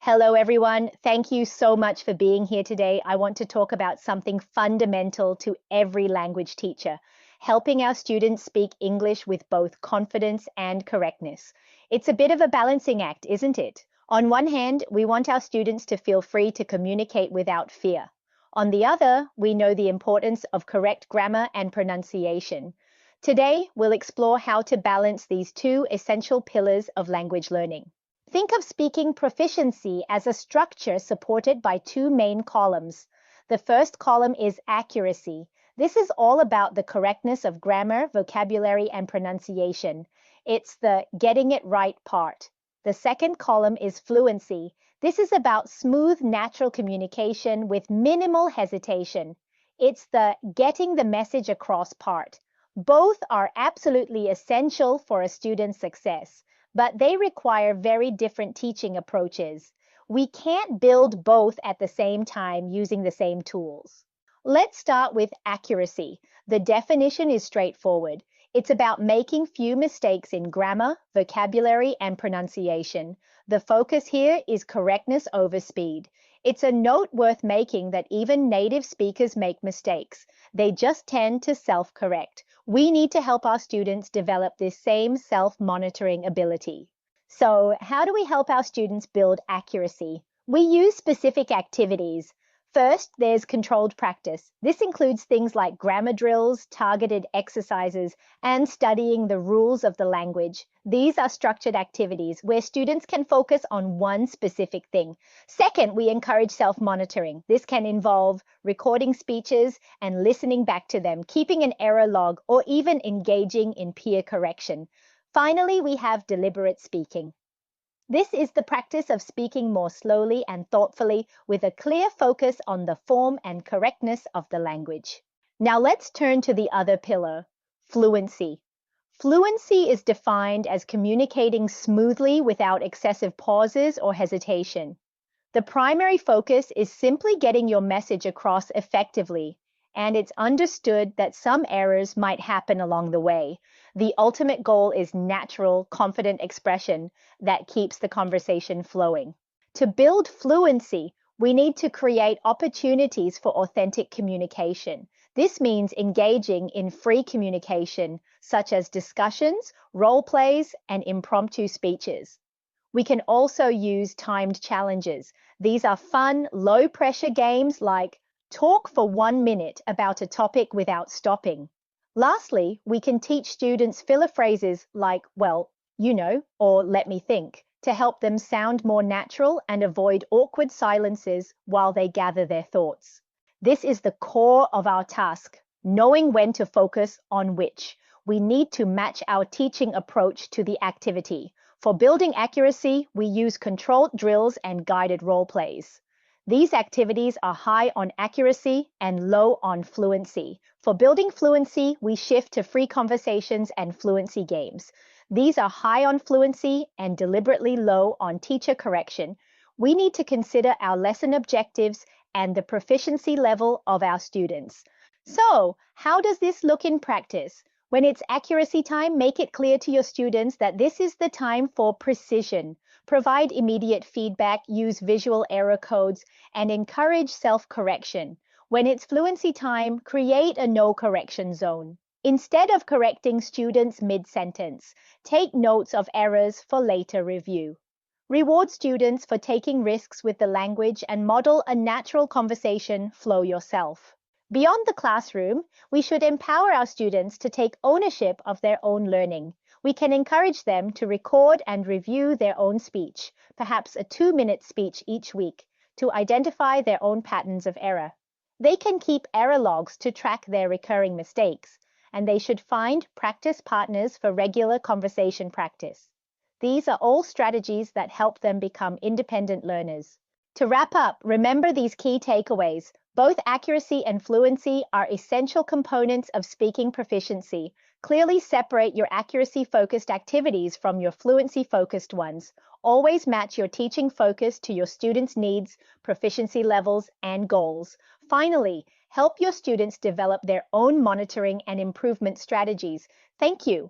Hello, everyone. Thank you so much for being here today. I want to talk about something fundamental to every language teacher, helping our students speak English with both confidence and correctness. It's a bit of a balancing act, isn't it? On one hand, we want our students to feel free to communicate without fear. On the other, we know the importance of correct grammar and pronunciation. Today, we'll explore how to balance these two essential pillars of language learning. Think of speaking proficiency as a structure supported by two main columns. The first column is accuracy. This is all about the correctness of grammar, vocabulary, and pronunciation. It's the getting it right part. The second column is fluency. This is about smooth, natural communication with minimal hesitation. It's the getting the message across part. Both are absolutely essential for a student's success, but they require very different teaching approaches. We can't build both at the same time using the same tools. Let's start with accuracy. The definition is straightforward. It's about making few mistakes in grammar, vocabulary, and pronunciation. The focus here is correctness over speed. It's a note worth making that even native speakers make mistakes. They just tend to self-correct. We need to help our students develop this same self-monitoring ability. So, how do we help our students build accuracy? We use specific activities. First, there's controlled practice. This includes things like grammar drills, targeted exercises, and studying the rules of the language. These are structured activities where students can focus on one specific thing. Second, we encourage self-monitoring. This can involve recording speeches and listening back to them, keeping an error log, or even engaging in peer correction. Finally, we have deliberate speaking. This is the practice of speaking more slowly and thoughtfully with a clear focus on the form and correctness of the language. Now let's turn to the other pillar, fluency. Fluency is defined as communicating smoothly without excessive pauses or hesitation. The primary focus is simply getting your message across effectively, and it's understood that some errors might happen along the way. The ultimate goal is natural, confident expression that keeps the conversation flowing. To build fluency, we need to create opportunities for authentic communication. This means engaging in free communication, such as discussions, role plays, and impromptu speeches. We can also use timed challenges. These are fun, low-pressure games like talk for 1 minute about a topic without stopping. Lastly, we can teach students filler phrases like, well, you know, or let me think, to help them sound more natural and avoid awkward silences while they gather their thoughts. This is the core of our task, knowing when to focus on which. We need to match our teaching approach to the activity. For building accuracy, we use controlled drills and guided role plays. These activities are high on accuracy and low on fluency. For building fluency, we shift to free conversations and fluency games. These are high on fluency and deliberately low on teacher correction. We need to consider our lesson objectives and the proficiency level of our students. So, how does this look in practice? When it's accuracy time, make it clear to your students that this is the time for precision. Provide immediate feedback, use visual error codes, and encourage self-correction. When it's fluency time, create a no correction zone. Instead of correcting students mid-sentence, take notes of errors for later review. Reward students for taking risks with the language and model a natural conversation flow yourself. Beyond the classroom, we should empower our students to take ownership of their own learning. We can encourage them to record and review their own speech, perhaps a 2-minute speech each week, to identify their own patterns of error. They can keep error logs to track their recurring mistakes, and they should find practice partners for regular conversation practice. These are all strategies that help them become independent learners. To wrap up, remember these key takeaways. Both accuracy and fluency are essential components of speaking proficiency. Clearly separate your accuracy-focused activities from your fluency-focused ones. Always match your teaching focus to your students' needs, proficiency levels, and goals. Finally, help your students develop their own monitoring and improvement strategies. Thank you.